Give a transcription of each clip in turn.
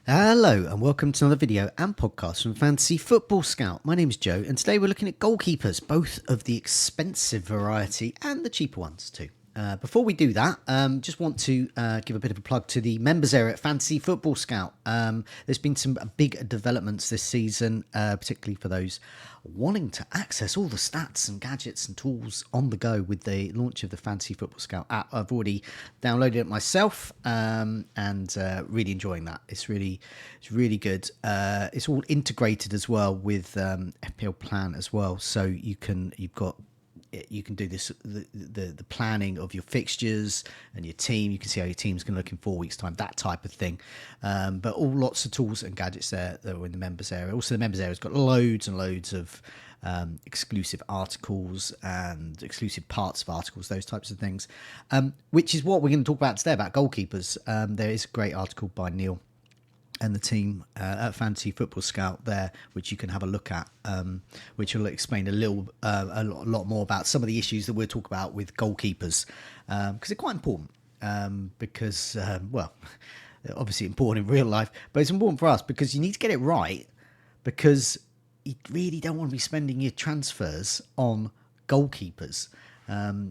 Hello and welcome to another video and podcast from Fantasy Football Scout. My name is Joe and today we're looking at goalkeepers, both of the expensive variety and the cheaper ones too. Before we do that, just want to give a bit of a plug to the members area at Fantasy Football Scout. There's been some big developments this season, particularly for those wanting to access all the stats and gadgets and tools on the go with the launch of the Fantasy Football Scout app. I've already downloaded it myself and really enjoying that. It's really good. It's all integrated as well with FPL Plan as well, so you can do this the planning of your fixtures and your team. You can see how your team's going to look in 4 weeks' time, that type of thing. But all lots of tools and gadgets there that are in the members area. Also, the members area's got loads and loads of exclusive articles and exclusive parts of articles, those types of things, which is what we're going to talk about today, about goalkeepers. There is a great article by Neil and the team at Fantasy Football Scout there, which you can have a look at, which will explain a lot more about some of the issues that we'll talk about with goalkeepers, because they're quite important. Well, they're obviously important in real life, but it's important for us because you need to get it right, because you really don't want to be spending your transfers on goalkeepers.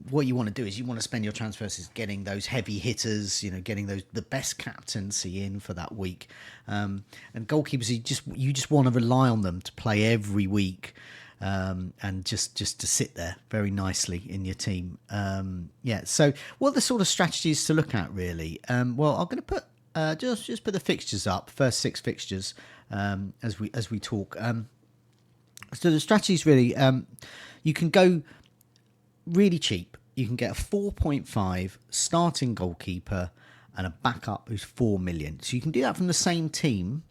What you want to do is you want to spend your transfers getting those heavy hitters, getting the best captaincy in for that week. And goalkeepers, you just want to rely on them to play every week, and just to sit there very nicely in your team. So what are the sort of strategies to look at, really? Well, I'm going to put just put the fixtures up, first 6 fixtures, as we talk. So the strategies, really, you can go really cheap. You can get a 4.5 starting goalkeeper and a backup who's 4 million. So you can do that from the same team,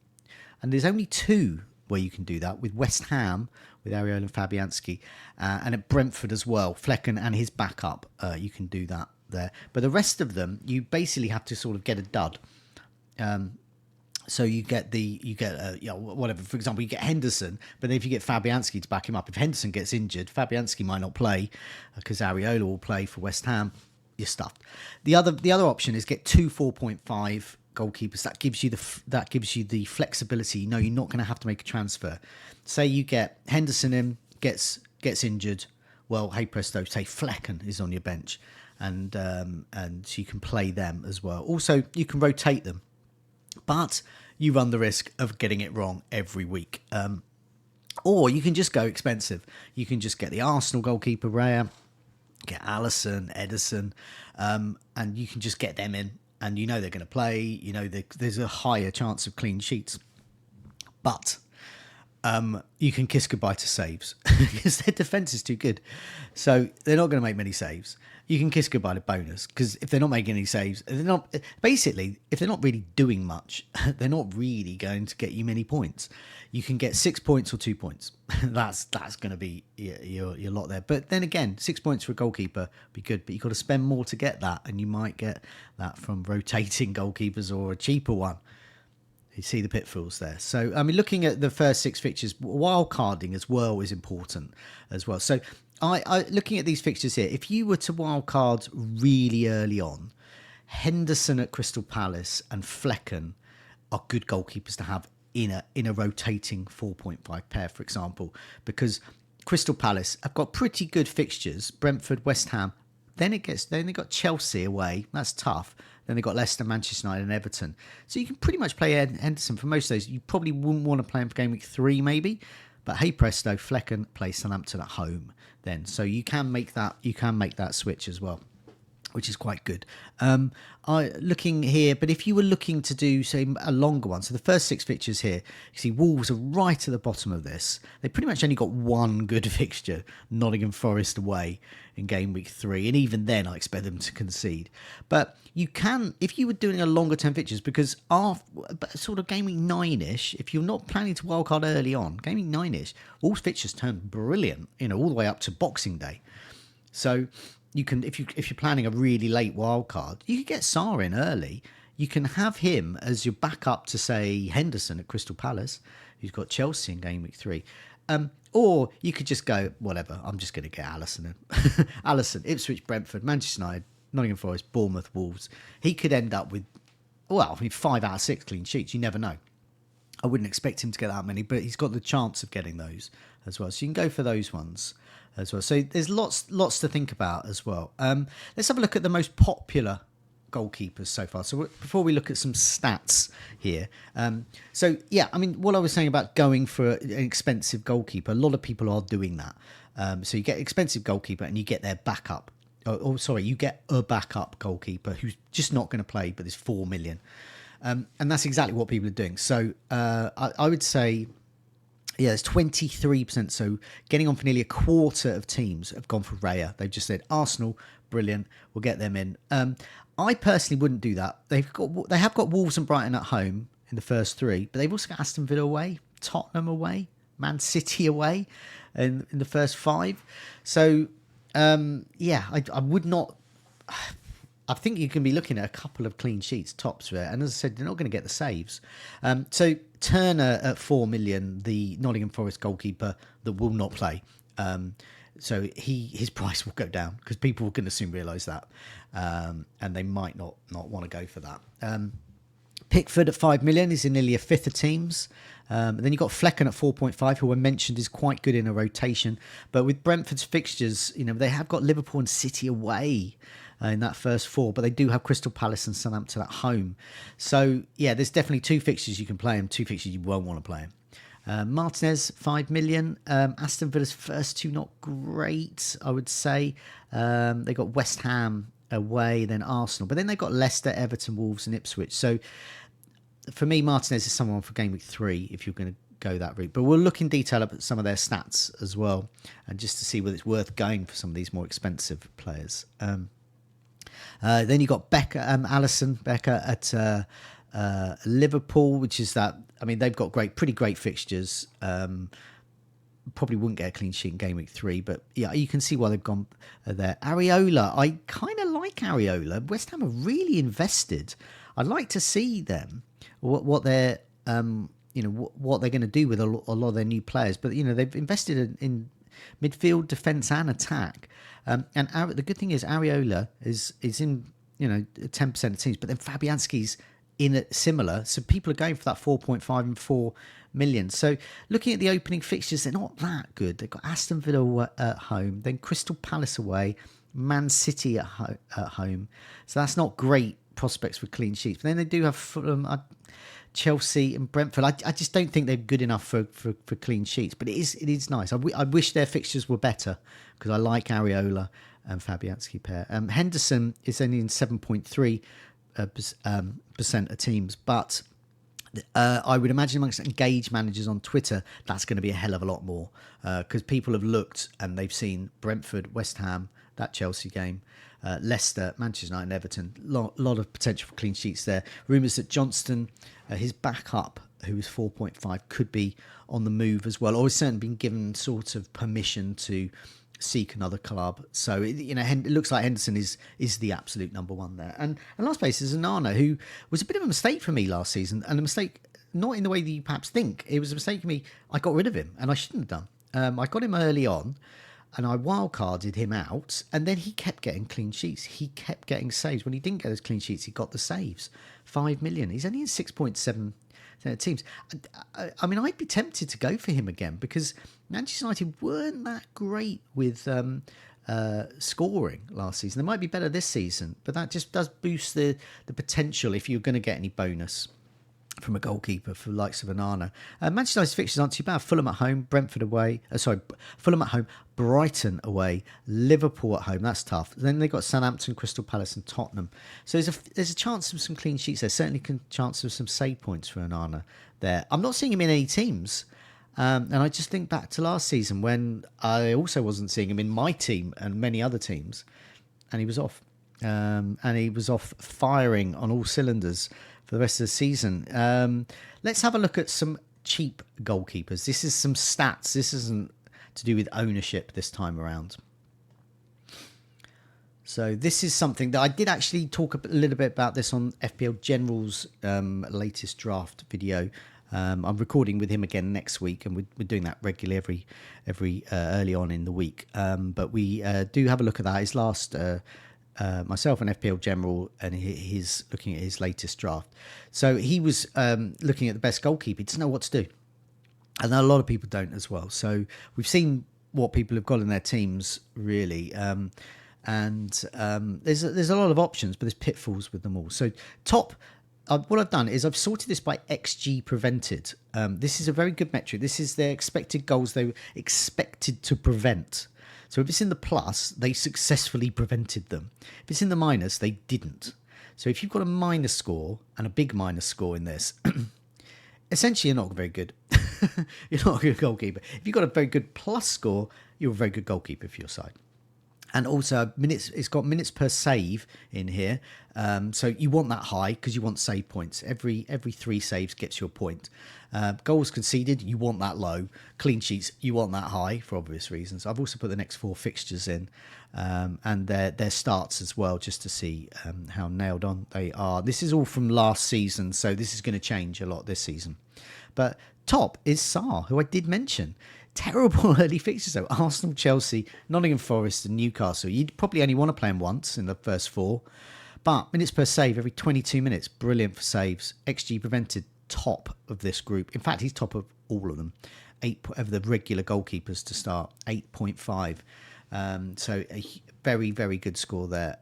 and there's only 2 where you can do that, with West Ham with Areola and Fabianski, and at Brentford as well, Flecken and his backup. You can do that there, but the rest of them you basically have to sort of get a dud. So you get whatever. For example, you get Henderson, but then if you get Fabianski to back him up, if Henderson gets injured, Fabianski might not play because Areola will play for West Ham. You're stuffed. The other option is get 2 4.5 goalkeepers. That gives you the flexibility. No, you're not going to have to make a transfer. Say you get Henderson in, gets injured. Well, hey presto, say Flecken is on your bench, and you can play them as well. Also, you can rotate them, but you run the risk of getting it wrong every week. Or you can just go expensive. You can just get the Arsenal goalkeeper rare, get Alisson, Edison, and you can just get them in, and they're going to play. There's a higher chance of clean sheets. But you can kiss goodbye to saves because their defence is too good. So they're not going to make many saves. You can kiss goodbye to bonus, because if they're not making any saves, if they're not really doing much, they're not really going to get you many points. You can get 6 points or 2 points. that's going to be your lot there. But then again, 6 points for a goalkeeper would be good, but you've got to spend more to get that, and you might get that from rotating goalkeepers or a cheaper one. You see the pitfalls there. So, looking at the first 6 fixtures, wildcarding as well is important as well. So, I looking at these fixtures here, if you were to wildcard really early on, Henderson at Crystal Palace and Flecken are good goalkeepers to have in a rotating 4.5 pair, for example, because Crystal Palace have got pretty good fixtures. Brentford, West Ham. Then they got Chelsea away. That's tough. Then they got Leicester, Manchester United, and Everton. So you can pretty much play Henderson for most of those. You probably wouldn't want to play him for game week 3, maybe. But hey presto, Flecken plays Southampton at home then. So you can make that switch as well, which is quite good. Looking here, but if you were looking to do, say, a longer one, so the first 6 fixtures here, you see Wolves are right at the bottom of this. They pretty much only got one good fixture, Nottingham Forest away in game week 3, and even then I expect them to concede. But you can, if you were doing a longer term fixtures, because sort of game week 9ish, if you're not planning to wildcard early on, game week 9ish, Wolves fixtures turn brilliant, all the way up to Boxing Day. So you can, if you're planning a really late wild card, you could get Sarr in early. You can have him as your backup to, say, Henderson at Crystal Palace, who's got Chelsea in game week 3. Or you could just go, whatever, I'm just going to get Alisson in. Alisson, Ipswich, Brentford, Manchester United, Nottingham Forest, Bournemouth, Wolves. He could end up with, 5 out of 6 clean sheets. You never know. I wouldn't expect him to get that many, but he's got the chance of getting those as well. So you can go for those ones as well. So there's lots to think about as well. Let's have a look at the most popular goalkeepers so far. So before we look at some stats here, so yeah, I mean, what I was saying about going for an expensive goalkeeper, a lot of people are doing that. So you get expensive goalkeeper and you get their backup. Sorry, you get a backup goalkeeper who's just not going to play, but there's 4 million. And that's exactly what people are doing. So I would say, yeah, it's 23%. So getting on for nearly a quarter of teams have gone for Raya. They've just said, Arsenal, brilliant, we'll get them in. I personally wouldn't do that. They have got Wolves and Brighton at home in the first 3, but they've also got Aston Villa away, Tottenham away, Man City away in the first 5. So, yeah, I would not... I think you can be looking at a couple of clean sheets tops there. And as I said, they're not going to get the saves. So Turner at 4 million, the Nottingham Forest goalkeeper that will not play. So his price will go down because people are going to soon realise that. And they might not want to go for that. Pickford at 5 million is in nearly a fifth of teams. Then you've got Flecken at 4.5, who I mentioned is quite good in a rotation. But with Brentford's fixtures, they have got Liverpool and City away in that first 4, but they do have Crystal Palace and Southampton at home. So, yeah, there's definitely 2 fixtures you can play him, 2 fixtures you won't want to play him. Martinez, 5 million. Aston Villa's first 2, not great, I would say. They got West Ham away, then Arsenal. But then they've got Leicester, Everton, Wolves and Ipswich. So, for me, Martinez is someone for game week 3 if you're going to go that route. But we'll look in detail at some of their stats as well, and just to see whether it's worth going for some of these more expensive players. Then you got Alisson Becker at Liverpool, which is that. I mean, they've got pretty great fixtures. Probably wouldn't get a clean sheet in game week 3, but yeah, you can see why they've gone there. Areola, I kind of like Areola. West Ham are really invested. I'd like to see them what they're what they're going to do with a lot of their new players. But they've invested in midfield, defence, and attack. And the good thing is Areola is in 10% of teams, but then Fabianski's in it similar, so people are going for that 4.5 and 4 million. So looking at the opening fixtures, they're not that good. They've got Aston Villa at home, then Crystal Palace away, Man City at home. So that's not great prospects for clean sheets. But then they do have Fulham, Chelsea and Brentford. I just don't think they're good enough for clean sheets, but it is nice. I wish their fixtures were better because I like Areola and Fabianski pair. Henderson is only in 7.3% of teams, but I would imagine amongst engaged managers on Twitter, that's going to be a hell of a lot more because people have looked and they've seen Brentford, West Ham, that Chelsea game, Leicester, Manchester United and Everton. Lot of potential for clean sheets there. Rumours that Johnston, his backup, who is 4.5, could be on the move as well, or has certainly been given sort of permission to seek another club. So it looks like Henderson is the absolute number 1 there. And last place is Onana, who was a bit of a mistake for me last season, and a mistake not in the way that you perhaps think. It was a mistake for me. I got rid of him, and I shouldn't have done. I got him early on, and I wildcarded him out, and then he kept getting clean sheets. He kept getting saves. When he didn't get those clean sheets, he got the saves. 5 million. He's only in 6.7 teams. I mean, I'd be tempted to go for him again because Manchester United weren't that great with scoring last season. They might be better this season, but that just does boost the potential if you're going to get any bonus from a goalkeeper for the likes of Onana. Manchester United's fixtures aren't too bad. Fulham at home, Brentford away. Fulham at home, Brighton away, Liverpool at home. That's tough. Then they've got Southampton, Crystal Palace and Tottenham. So there's a chance of some clean sheets there. Certainly a chance of some save points for Onana there. I'm not seeing him in any teams. And I just think back to last season when I also wasn't seeing him in my team and many other teams. And he was off. And he was off firing on all cylinders for the rest of the season. Let's have a look at some cheap goalkeepers. This is some stats. This isn't to do with ownership this time around. So this is something that I did actually talk a little bit about this on FPL General's latest draft video. I'm recording with him again next week, and we're doing that regularly every early on in the week. But we do have a look at that. His last myself and FPL General, and he's looking at his latest draft. So he was looking at the best goalkeeper. He doesn't know what to do. And a lot of people don't as well. So we've seen what people have got in their teams, really. There's a lot of options, but there's pitfalls with them all. So what I've done is I've sorted this by XG prevented. This is a very good metric. This is their expected goals they were expected to prevent. So if it's in the plus, they successfully prevented them. If it's in the minus, they didn't. So if you've got a minus score and a big minus score in this, essentially you're not very good. You're not a good goalkeeper. If you've got a very good plus score, you're a very good goalkeeper for your side. And also it's got minutes per save in here. So you want that high because you want save points. Every 3 saves gets you a point. Goals conceded, you want that low. Clean sheets, you want that high for obvious reasons. I've also put the next 4 fixtures in and their starts as well, just to see how nailed on they are. This is all from last season, so this is going to change a lot this season. But top is Sarr, who I did mention. Terrible early fixtures though. Arsenal, Chelsea, Nottingham Forest and Newcastle. You'd probably only want to play him once in the first 4. But minutes per save every 22 minutes. Brilliant for saves. XG prevented, top of this group. In fact, he's top of all of them. 8 of the regular goalkeepers to start. 8.5. So a very, very good score there.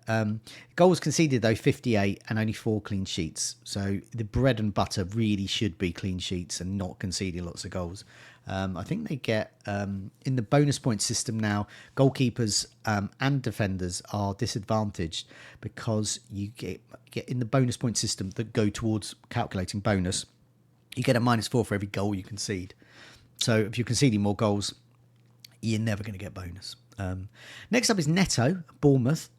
Goals conceded though, 58 and only 4 clean sheets. So the bread and butter really should be clean sheets and not conceding lots of goals. I think they get, in the bonus point system now, goalkeepers and defenders are disadvantaged because you get in the bonus point system that go towards calculating bonus, you get a -4 for every goal you concede. So if you're conceding more goals, you're never going to get bonus. Next up is Neto, Bournemouth.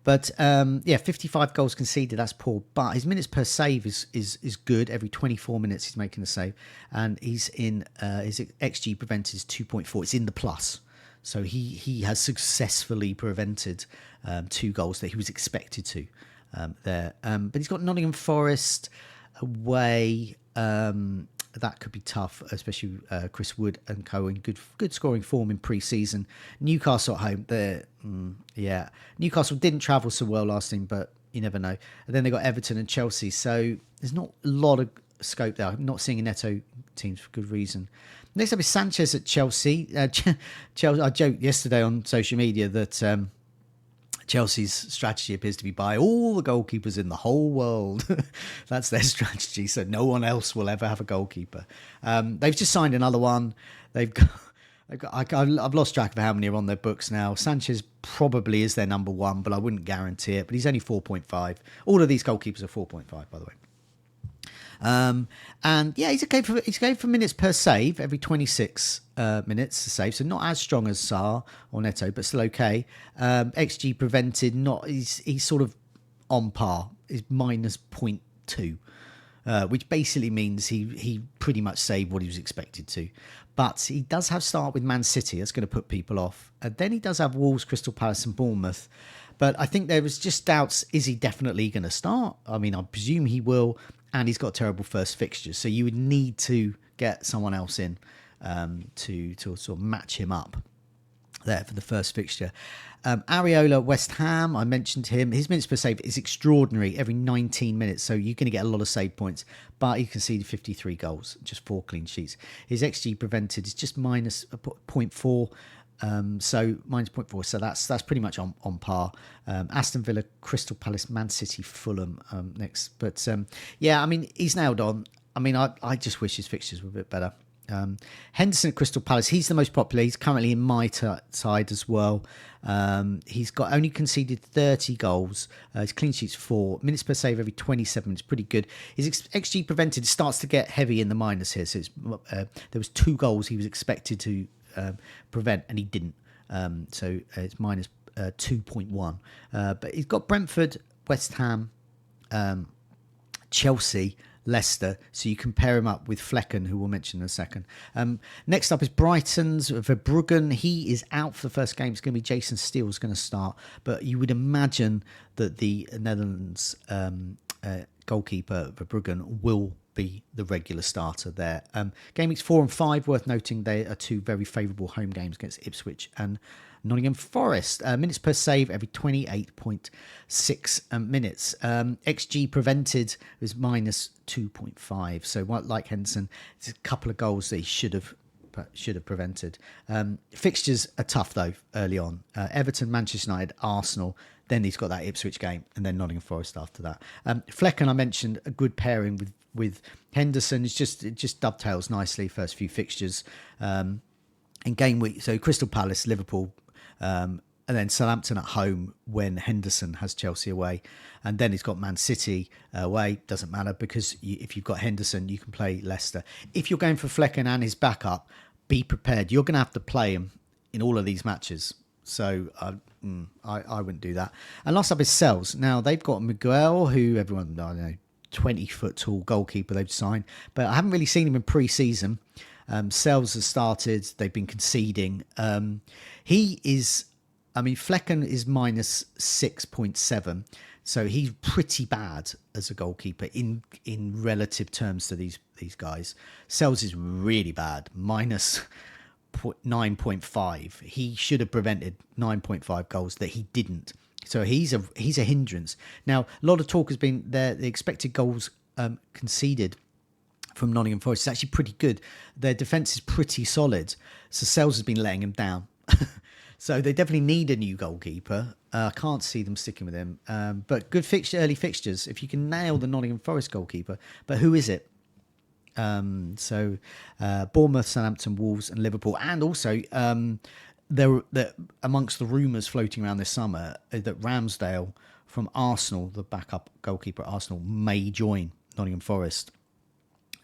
But 55 goals conceded, that's poor. But his minutes per save is good. Every 24 minutes he's making a save. And he's in his XG prevented is 2.4. It's in the plus. So he has successfully prevented 2 goals that he was expected to there. But he's got Nottingham Forest away. That could be tough, especially Chris Wood and co in good scoring form in pre-season. Newcastle at home, Newcastle didn't travel so well last time, but you never know. And then they got Everton and Chelsea, so there's not a lot of scope there. I'm not seeing a Neto teams for good reason. Next up is Sanchez at Chelsea. Chelsea. I joked yesterday on social media that Chelsea's strategy appears to be buy all the goalkeepers in the whole world. That's their strategy, so no one else will ever have a goalkeeper. They've just signed another one. I've lost track of how many are on their books now. Sanchez probably is their number 1, but I wouldn't guarantee it. But he's only 4.5. All of these goalkeepers are 4.5, by the way. He's okay for minutes per save, every 26 minutes to save, so not as strong as Sarr or Neto, but still okay. XG prevented, he's sort of on par, is -0.2, which basically means he pretty much saved what he was expected to. But he does have start with Man City, that's going to put people off. Then he does have Wolves, Crystal Palace and Bournemouth. But I think there was just doubts, is he definitely going to start? I mean, I presume he will. And he's got terrible first fixtures, so you would need to get someone else in to sort of match him up there for the first fixture. Areola, West Ham, I mentioned him. His minutes per save is extraordinary, every 19 minutes, so you're going to get a lot of save points. But he conceded 53 goals, just 4 clean sheets. His XG prevented is just -0.4. So -0.4, so that's pretty much on par. Aston Villa, Crystal Palace, Man City, Fulham next. But I mean, he's nailed on. I mean, I just wish his fixtures were a bit better. Henderson at Crystal Palace, he's the most popular. He's currently in my side as well. He's got only conceded 30 goals. His clean sheets 4. Minutes per save every 27 minutes, pretty good. His XG prevented starts to get heavy in the minus here. So there was 2 goals he was expected to prevent, and he didn't. So it's -2.1. But he's got Brentford, West Ham, Chelsea, Leicester, so you compare him up with Flecken, who we'll mention in a second. Next up is Brighton's Verbruggen. He is out for the first game. It's going to be Jason Steele's going to start, but you would imagine that the Netherlands goalkeeper Verbruggen will be the regular starter there. Game weeks 4 and 5, worth noting, they are two very favourable home games against Ipswich and Nottingham Forest. Minutes per save every 28.6 minutes. XG prevented was minus 2.5. So like Henderson, it's a couple of goals that he should have prevented. Fixtures are tough though early on. Everton, Manchester United, Arsenal. Then he's got that Ipswich game, and then Nottingham Forest after that. Flecken, I mentioned, a good pairing with Henderson. It just dovetails nicely. First few fixtures in game week. So Crystal Palace, Liverpool, and then Southampton at home when Henderson has Chelsea away, and then he's got Man City away. Doesn't matter because if you've got Henderson, you can play Leicester. If you're going for Flecken and his backup, be prepared. You're going to have to play him in all of these matches. So I wouldn't do that. And last up is Sells. Now they've got Miguel, who everyone, I don't know, 20-foot tall goalkeeper they've signed, but I haven't really seen him in pre-season. Sells has started. They've been conceding. Flecken is minus 6.7. So he's pretty bad as a goalkeeper in relative terms to these guys. Sells is really bad, minus 9.5. He should have prevented 9.5 goals that he didn't. So he's a hindrance. Now, a lot of talk has been there. The expected goals conceded from Nottingham Forest is actually pretty good. Their defence is pretty solid. So Sells has been letting him down. So they definitely need a new goalkeeper. I can't see them sticking with him. But good early fixtures. If you can nail the Nottingham Forest goalkeeper. But who is it? Bournemouth, Southampton, Wolves and Liverpool. And also there amongst the rumours floating around this summer that Ramsdale from Arsenal, the backup goalkeeper at Arsenal, may join Nottingham Forest.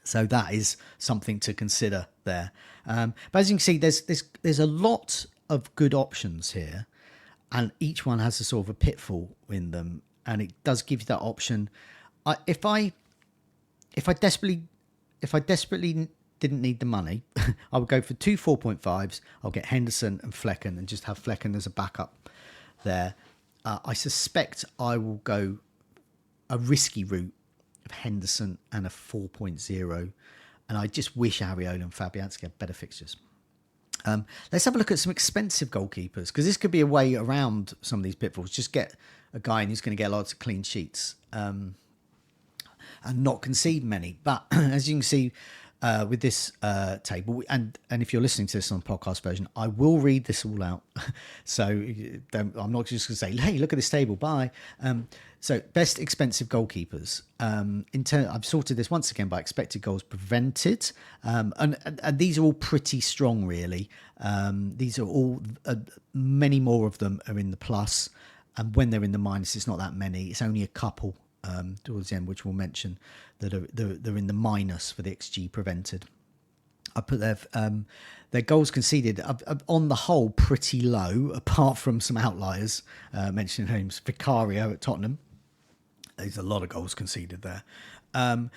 So that is something to consider there. But as you can see, there's a lot of good options here, and each one has a sort of a pitfall in them, and it does give you that option. If I desperately didn't need the money, I would go for 2 4.5s. I'll get Henderson and Flecken and just have Flecken as a backup there. I suspect I will go a risky route of Henderson and a 4.0, and I just wish Areola and Fabianski had better fixtures. Let's have a look at some expensive goalkeepers, because this could be a way around some of these pitfalls. Just get a guy who's going to get lots of clean sheets and not concede many. But as you can see with this table, and if you're listening to this on podcast version, I will read this all out. So I'm not just going to say, hey, look at this table, bye. So best expensive goalkeepers. I've sorted this once again by expected goals prevented. And these are all pretty strong, really. These are all, many more of them are in the plus. And when they're in the minus, it's not that many. It's only a couple towards the end, which we'll mention, that they're in the minus for the XG prevented. I put their goals conceded on the whole pretty low, apart from some outliers. Mentioning names, Vicario at Tottenham. There's a lot of goals conceded there. I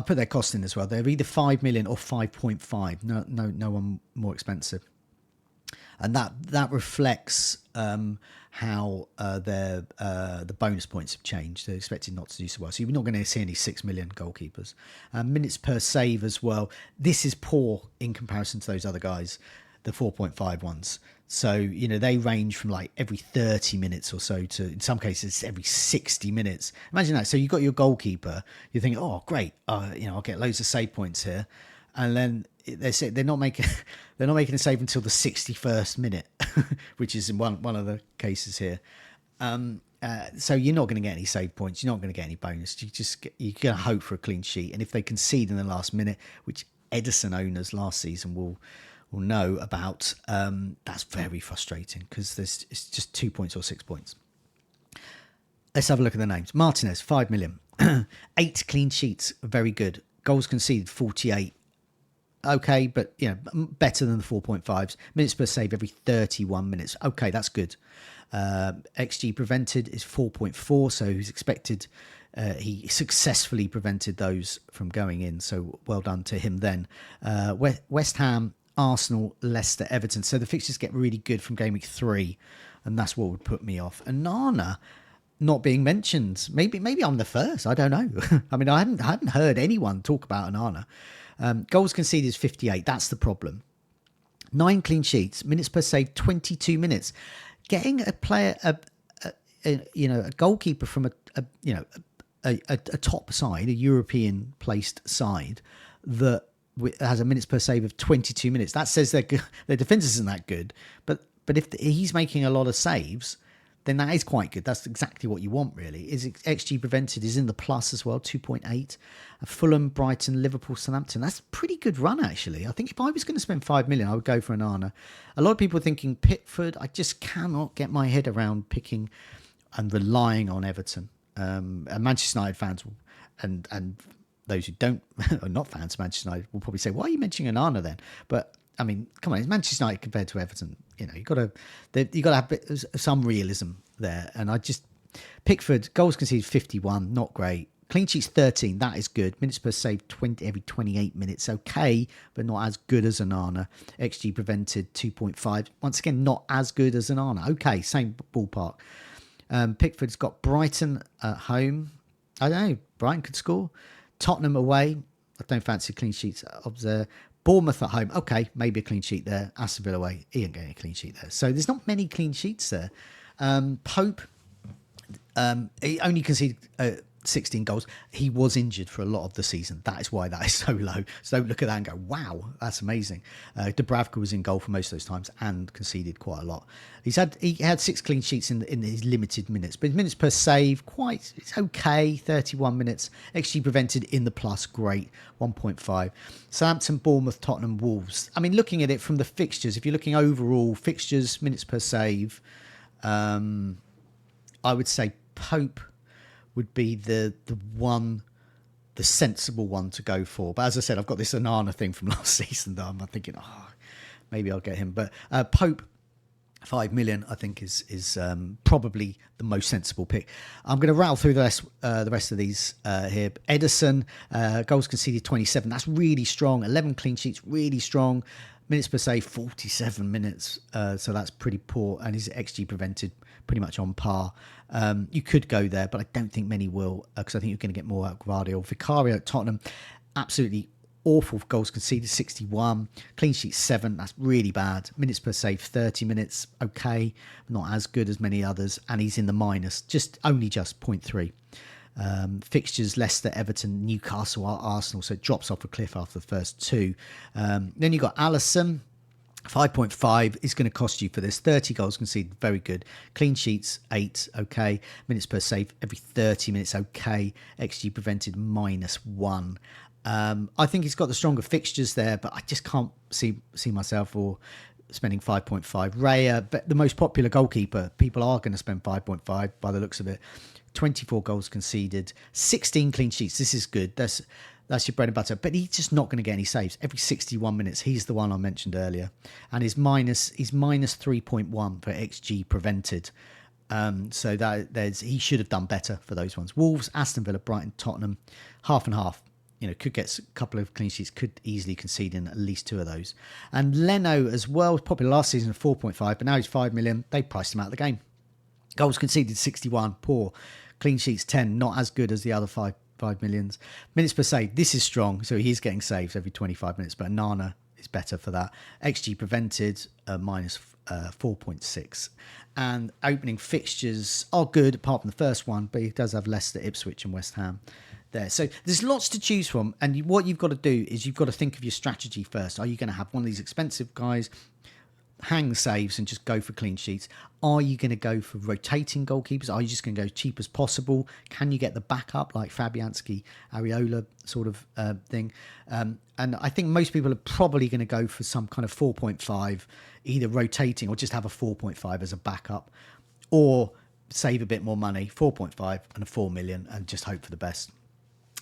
put their cost in as well. They're either 5 million or 5.5. No one more expensive. And that reflects how the bonus points have changed. They're expected not to do so well. So you're not going to see any 6 million goalkeepers. Minutes per save as well. This is poor in comparison to those other guys, the 4.5 ones. So, they range from like every 30 minutes or so to, in some cases, every 60 minutes. Imagine that. So you've got your goalkeeper. You're thinking, oh, great. I'll get loads of save points here. And then they say they're not making a save until the 61st minute, which is in one of the cases here. So you're not going to get any save points. You're not going to get any bonus. You're going to hope for a clean sheet. And if they concede in the last minute, which Edison owners last season will know about, that's very frustrating because it's just 2 points or 6 points. Let's have a look at the names. Martinez, 5 million. 8 clean sheets, very good. Goals conceded, 48. Okay, but better than the 4.5s. Minutes per save every 31 minutes. Okay, that's good. XG prevented is 4.4, so he's expected. He successfully prevented those from going in, so well done to him then. West Ham, Arsenal, Leicester, Everton. So the fixtures get really good from game week 3, and that's what would put me off. And Nana, not being mentioned. Maybe I'm the first. I don't know. I mean, I haven't heard anyone talk about Onana. Goals conceded is 58. That's the problem. 9 clean sheets, minutes per save 22 minutes. Getting a player, a goalkeeper from a top side, a European placed side that has a minutes per save of 22 minutes. That says their defense isn't that good. But if he's making a lot of saves, then that is quite good. That's exactly what you want, really. Is XG prevented is in the plus as well, 2.8. Fulham, Brighton, Liverpool, Southampton. That's a pretty good run, actually. I think if I was going to spend 5 million, I would go for Onana. A lot of people are thinking Pickford. I just cannot get my head around picking and relying on Everton. And Manchester United fans and those who don't are not fans of Manchester United will probably say, "Why are you mentioning Onana then?" But I mean, come on, it's Manchester United compared to Everton. You know, you got to have some realism there. And Pickford goals conceded 51, not great. Clean sheets 13, that is good. Minutes per save 20 every 28 minutes, okay, but not as good as Onana. XG prevented 2.5, once again not as good as Onana. Okay, same ballpark. Pickford's got Brighton at home. I don't know, Brighton could score. Tottenham away. I don't fancy clean sheets up there. Bournemouth at home. Okay, maybe a clean sheet there. Aston Villa away. He ain't getting a clean sheet there. So there's not many clean sheets there. Pope, he only conceded 16 goals. He was injured for a lot of the season. That is why that is so low. So don't look at that and go, wow, that's amazing. Dubravka was in goal for most of those times and conceded quite a lot. He had 6 clean sheets in his limited minutes, but his minutes per save, it's okay, 31 minutes. XG prevented in the plus, great, 1.5. Southampton, Bournemouth, Tottenham, Wolves. I mean, looking at it from the fixtures, if you're looking overall, fixtures, minutes per save, I would say Pope would be the sensible one to go for. But as I said, I've got this Onana thing from last season that I'm thinking, maybe I'll get him. But Pope, 5 million, I think is probably the most sensible pick. I'm going to rattle through the rest of these here. Edison, goals conceded 27. That's really strong. 11 clean sheets, really strong. Minutes per save, 47 minutes. So that's pretty poor. And his XG prevented pretty much on par. You could go there, but I don't think many will, because I think you're going to get more out of Guardiola. Vicario at Tottenham, absolutely awful. Goals conceded 61, clean sheet 7. That's really bad. Minutes per save 30 minutes, okay, not as good as many others, and he's in the minus, just 0.3. Fixtures: Leicester, Everton, Newcastle, Arsenal. So it drops off a cliff after the first 2. Then you got Alisson. 5.5 is going to cost you for this. 30 goals conceded, very good. Clean sheets 8, okay. Minutes per save every 30 minutes, okay. XG prevented -1. I think he's got the stronger fixtures there, but I just can't see myself or spending 5.5. Raya, but the most popular goalkeeper, people are going to spend 5.5 by the looks of it. 24 goals conceded, 16 clean sheets. This is good. That's your bread and butter. But he's just not going to get any saves. Every 61 minutes, he's the one I mentioned earlier. And he's minus 3.1 for XG prevented. So he should have done better for those ones. Wolves, Aston Villa, Brighton, Tottenham, half and half. You know, could get a couple of clean sheets, could easily concede in at least 2 of those. And Leno as well, popular last season at 4.5, but now he's 5 million. They priced him out of the game. Goals conceded 61, poor. Clean sheets 10, not as good as the other 5 millions. Minutes per save, this is strong, so he's getting saves every 25 minutes, but Onana is better for that. XG prevented minus 4.6. And opening fixtures are good apart from the first one, but he does have Leicester, Ipswich and West Ham there. So there's lots to choose from, and what you've got to do is you've got to think of your strategy first. Are you going to have one of these expensive guys hang saves and just go for clean sheets? Are you going to go for rotating goalkeepers? Are you just going to go cheap as possible? Can you get the backup like Fabianski, Areola sort of thing? And I think most people are probably going to go for some kind of 4.5, either rotating or just have a 4.5 as a backup, or save a bit more money, 4.5 and a 4 million, and just hope for the best.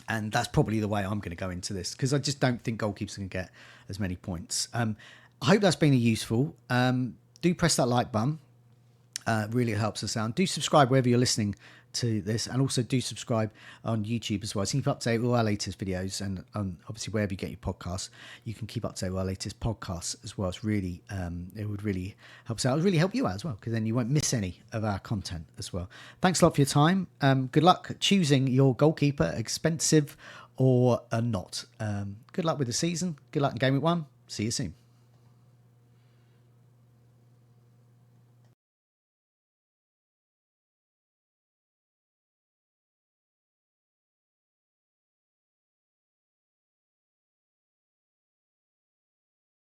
And that's probably the way I'm going to go into this, because I just don't think goalkeepers can get as many points. I hope that's been useful. Do press that like button. Really helps us out. Do subscribe wherever you're listening to this, and also do subscribe on YouTube as well, so you keep up to date with all our latest videos, and obviously wherever you get your podcasts, you can keep up to date with our latest podcasts as well. It's really, it would really help us out. It would really help you out as well, because then you won't miss any of our content as well. Thanks a lot for your time. Good luck choosing your goalkeeper, expensive or not. Good luck with the season. Good luck in Game Week 1. See you soon.